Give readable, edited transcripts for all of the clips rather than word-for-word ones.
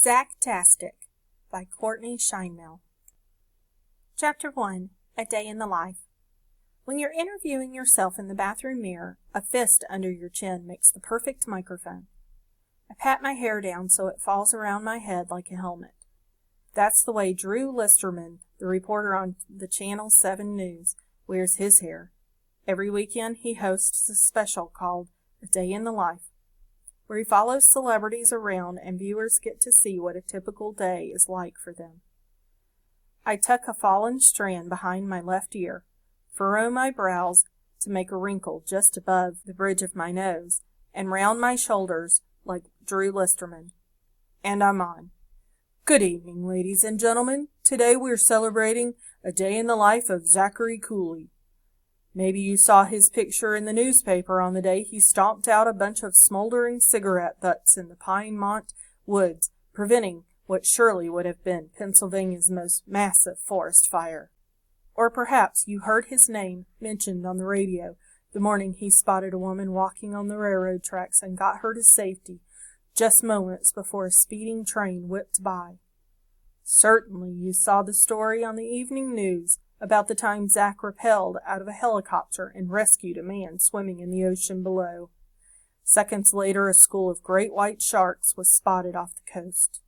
Zachtastic by Courtney Scheinmel. Chapter 1. A Day in the Life. When you're interviewing yourself in the bathroom mirror, a fist under your chin makes the perfect microphone. I pat my hair down so it falls around my head like a helmet. That's the way Drew Listerman, the reporter on the Channel 7 News, wears his hair. Every weekend he hosts a special called A Day in the Life, where he follows celebrities around and viewers get to see what a typical day is like for them. I tuck a fallen strand behind my left ear, furrow my brows to make a wrinkle just above the bridge of my nose, and round my shoulders like Drew Listerman. And I'm on. Good evening, ladies and gentlemen. Today we're celebrating a day in the life of Zachary Cooley. Maybe you saw his picture in the newspaper on the day he stomped out a bunch of smoldering cigarette butts in the Pinemont woods, preventing what surely would have been Pennsylvania's most massive forest fire. Or perhaps you heard his name mentioned on the radio the morning he spotted a woman walking on the railroad tracks and got her to safety just moments before a speeding train whipped by. Certainly you saw the story on the evening news about the time Zach rappelled out of a helicopter and rescued a man swimming in the ocean below. Seconds later, a school of great white sharks was spotted off the coast.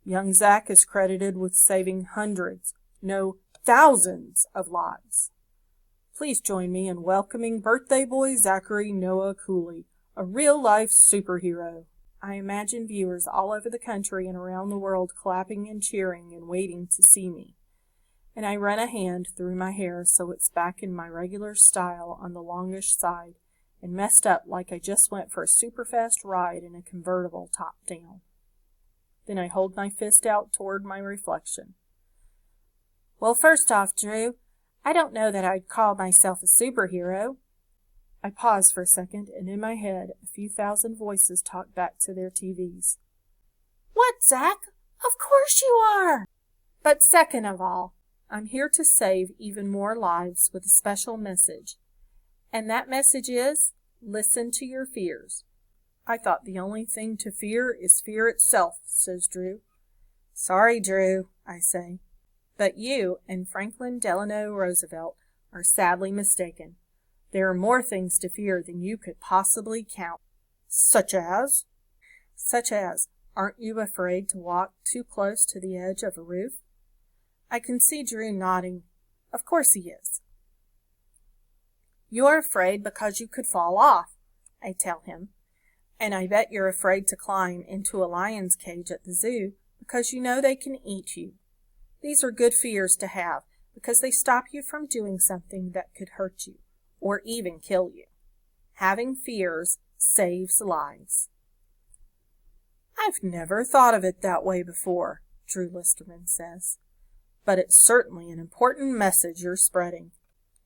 Young Zach is credited with saving hundreds, no, thousands of lives. Please join me in welcoming birthday boy Zachary Noah Cooley, a real-life superhero. I imagine viewers all over the country and around the world clapping and cheering and waiting to see me. And I run a hand through my hair so it's back in my regular style on the longish side and messed up like I just went for a super fast ride in a convertible top down. Then I hold my fist out toward my reflection. Well, first off, Drew, I don't know that I'd call myself a superhero. I pause for a second, and in my head, a few thousand voices talk back to their TVs. What, Zach? Of course you are! But second of all, I'm here to save even more lives with a special message. And that message is, listen to your fears. I thought the only thing to fear is fear itself, says Drew. Sorry, Drew, I say. But you and Franklin Delano Roosevelt are sadly mistaken. There are more things to fear than you could possibly count. Such as? Such as, aren't you afraid to walk too close to the edge of a roof? I can see Drew nodding. Of course he is. You're afraid because you could fall off, I tell him. And I bet you're afraid to climb into a lion's cage at the zoo because you know they can eat you. These are good fears to have because they stop you from doing something that could hurt you or even kill you. Having fears saves lives. I've never thought of it that way before, Drew Listerman says. But it's certainly an important message you're spreading.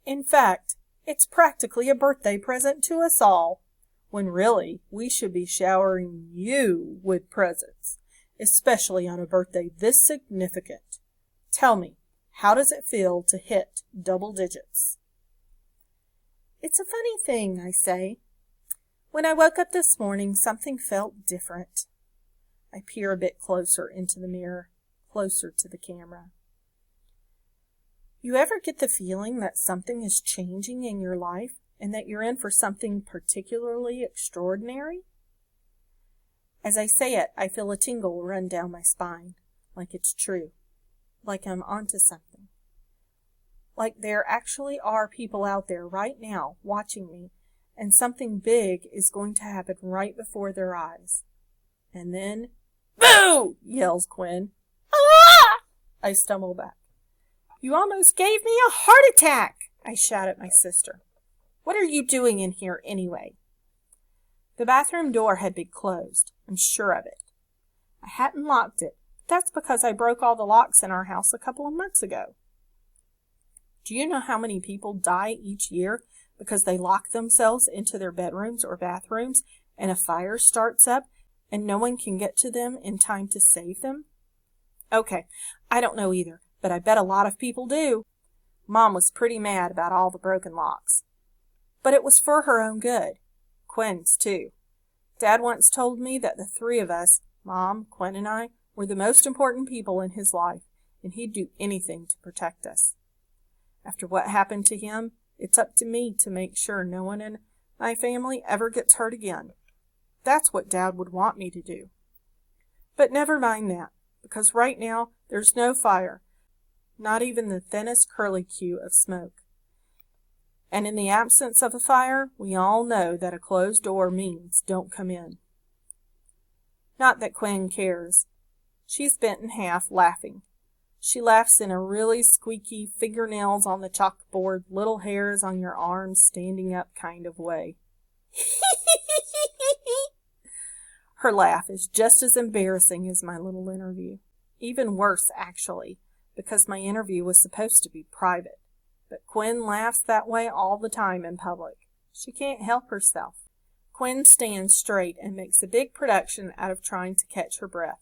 In fact, it's practically a birthday present to us all, when really we should be showering you with presents, especially on a birthday this significant. Tell me, how does it feel to hit double digits? It's a funny thing, I say. When I woke up this morning, something felt different. I peer a bit closer into the mirror, closer to the camera. You ever get the feeling that something is changing in your life and that you're in for something particularly extraordinary? As I say it, I feel a tingle run down my spine, like it's true, like I'm onto something. Like there actually are people out there right now watching me, and something big is going to happen right before their eyes. And then, boo! Yells Quinn. Ah! I stumble back. You almost gave me a heart attack, I shout at my sister. What are you doing in here anyway? The bathroom door had been closed, I'm sure of it. I hadn't locked it. That's because I broke all the locks in our house a couple of months ago. Do you know how many people die each year because they lock themselves into their bedrooms or bathrooms and a fire starts up and no one can get to them in time to save them? Okay, I don't know either, but I bet a lot of people do. Mom was pretty mad about all the broken locks. But it was for her own good. Quinn's, too. Dad once told me that the three of us, Mom, Quinn, and I were the most important people in his life, and he'd do anything to protect us. After what happened to him, it's up to me to make sure no one in my family ever gets hurt again. That's what Dad would want me to do. But never mind that, because right now there's no fire, not even the thinnest curlicue of smoke. And in the absence of a fire, we all know that a closed door means don't come in. Not that Quinn cares. She's bent in half, laughing. She laughs in a really squeaky, fingernails on the chalkboard, little hairs on your arms standing up kind of way. Her laugh is just as embarrassing as my little interview. Even worse, actually, because my interview was supposed to be private. But Quinn laughs that way all the time in public. She can't help herself. Quinn stands straight and makes a big production out of trying to catch her breath.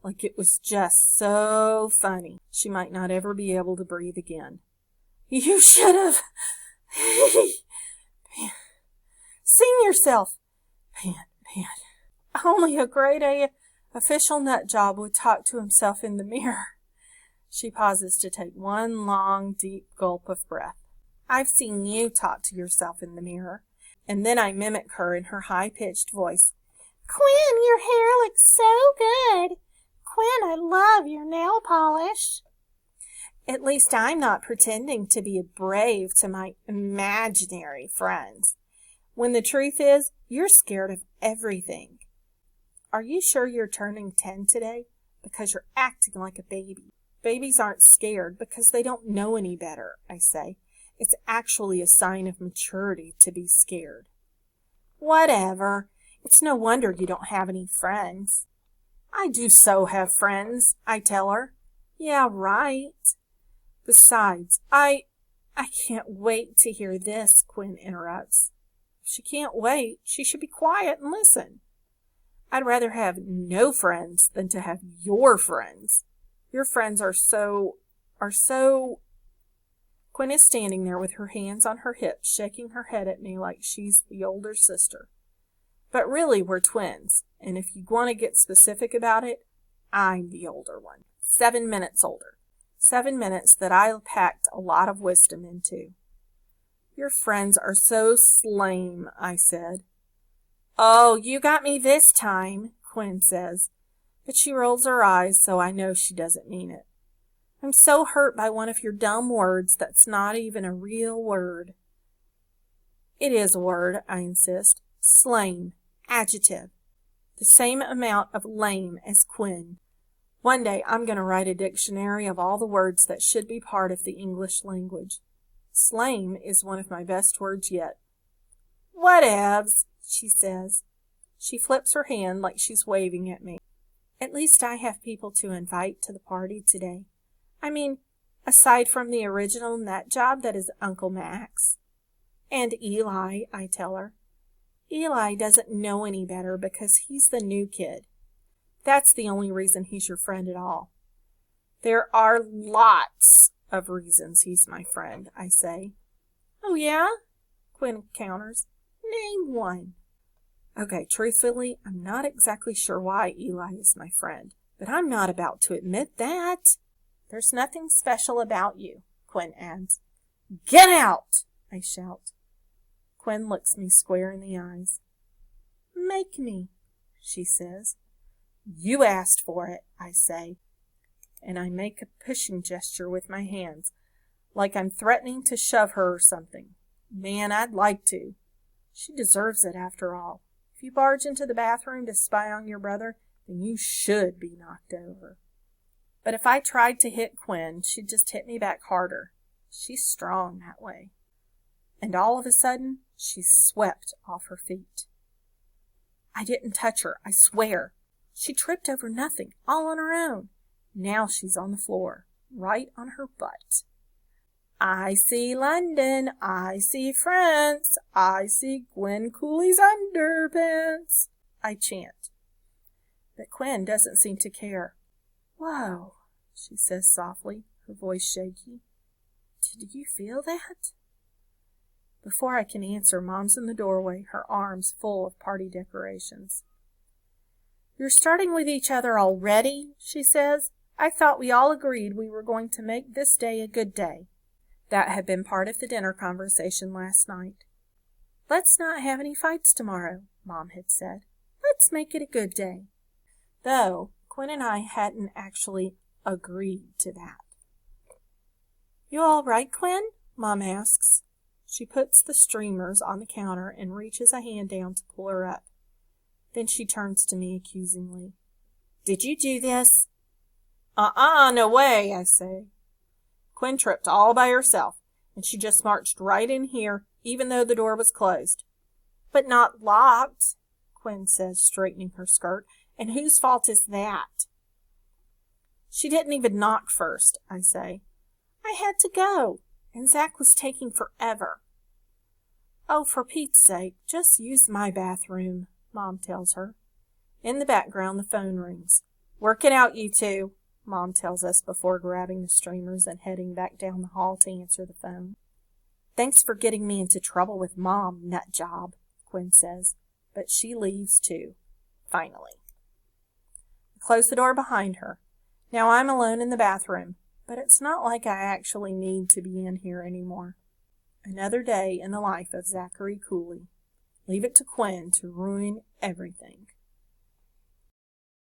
Like it was just so funny. She might not ever be able to breathe again. You should have seen yourself. Pant. Only a grade A official nut job would talk to himself in the mirror. She pauses to take one long, deep gulp of breath. I've seen you talk to yourself in the mirror. And then I mimic her in her high-pitched voice. Quinn, your hair looks so good. Quinn, I love your nail polish. At least I'm not pretending to be brave to my imaginary friends. When the truth is, you're scared of everything. Are you sure you're turning 10 today? Because you're acting like a baby. Babies aren't scared because they don't know any better, I say. It's actually a sign of maturity to be scared. Whatever. It's no wonder you don't have any friends. I do so have friends, I tell her. Yeah, right. Besides, I can't wait to hear this, Quinn interrupts. If she can't wait, she should be quiet and listen. I'd rather have no friends than to have your friends. Your friends are so... Quinn is standing there with her hands on her hips, shaking her head at me like she's the older sister. But really, we're twins, and if you want to get specific about it, I'm the older one. 7 minutes older. 7 minutes that I packed a lot of wisdom into. Your friends are so lame, I said. Oh, you got me this time, Quinn says, but she rolls her eyes, so I know she doesn't mean it. I'm so hurt by one of your dumb words that's not even a real word. It is a word, I insist. Slame. Adjective. The same amount of lame as Quinn. One day I'm going to write a dictionary of all the words that should be part of the English language. Slame is one of my best words yet. Whatevs, she says. She flips her hand like she's waving at me. At least I have people to invite to the party today. I mean, aside from the original nut job that is Uncle Max. And Eli, I tell her. Eli doesn't know any better because he's the new kid. That's the only reason he's your friend at all. There are lots of reasons he's my friend, I say. Oh, yeah? Quinn counters. Name one. Okay, truthfully, I'm not exactly sure why Eli is my friend, but I'm not about to admit that. There's nothing special about you, Quinn adds. Get out, I shout. Quinn looks me square in the eyes. Make me, she says. You asked for it, I say, and I make a pushing gesture with my hands, like I'm threatening to shove her or something. Man, I'd like to. She deserves it after all. If you barge into the bathroom to spy on your brother, then you should be knocked over. But if I tried to hit Quinn, she'd just hit me back harder. She's strong that way. And all of a sudden, she's swept off her feet. I didn't touch her, I swear. She tripped over nothing, all on her own. Now she's on the floor, right on her butt. I see London, I see France, I see Gwen Cooley's underpants, I chant. But Quinn doesn't seem to care. Whoa, she says softly, her voice shaky. Did you feel that? Before I can answer, Mom's in the doorway, her arms full of party decorations. You're starting with each other already, she says. I thought we all agreed we were going to make this day a good day. That had been part of the dinner conversation last night. Let's not have any fights tomorrow, Mom had said. Let's make it a good day. Though Quinn and I hadn't actually agreed to that. You all right, Quinn? Mom asks. She puts the streamers on the counter and reaches a hand down to pull her up. Then she turns to me accusingly. Did you do this? No way, I say. Quinn tripped all by herself, and she just marched right in here, even though the door was closed. But not locked, Quinn says, straightening her skirt. And whose fault is that? She didn't even knock first, I say. I had to go, and Zach was taking forever. Oh, for Pete's sake, just use my bathroom, Mom tells her. In the background, the phone rings. Work it out, you two, Mom tells us before grabbing the streamers and heading back down the hall to answer the phone. Thanks for getting me into trouble with Mom, nut job, Quinn says, but she leaves too, finally. I close the door behind her. Now I'm alone in the bathroom, but it's not like I actually need to be in here anymore. Another day in the life of Zachary Cooley. Leave it to Quinn to ruin everything.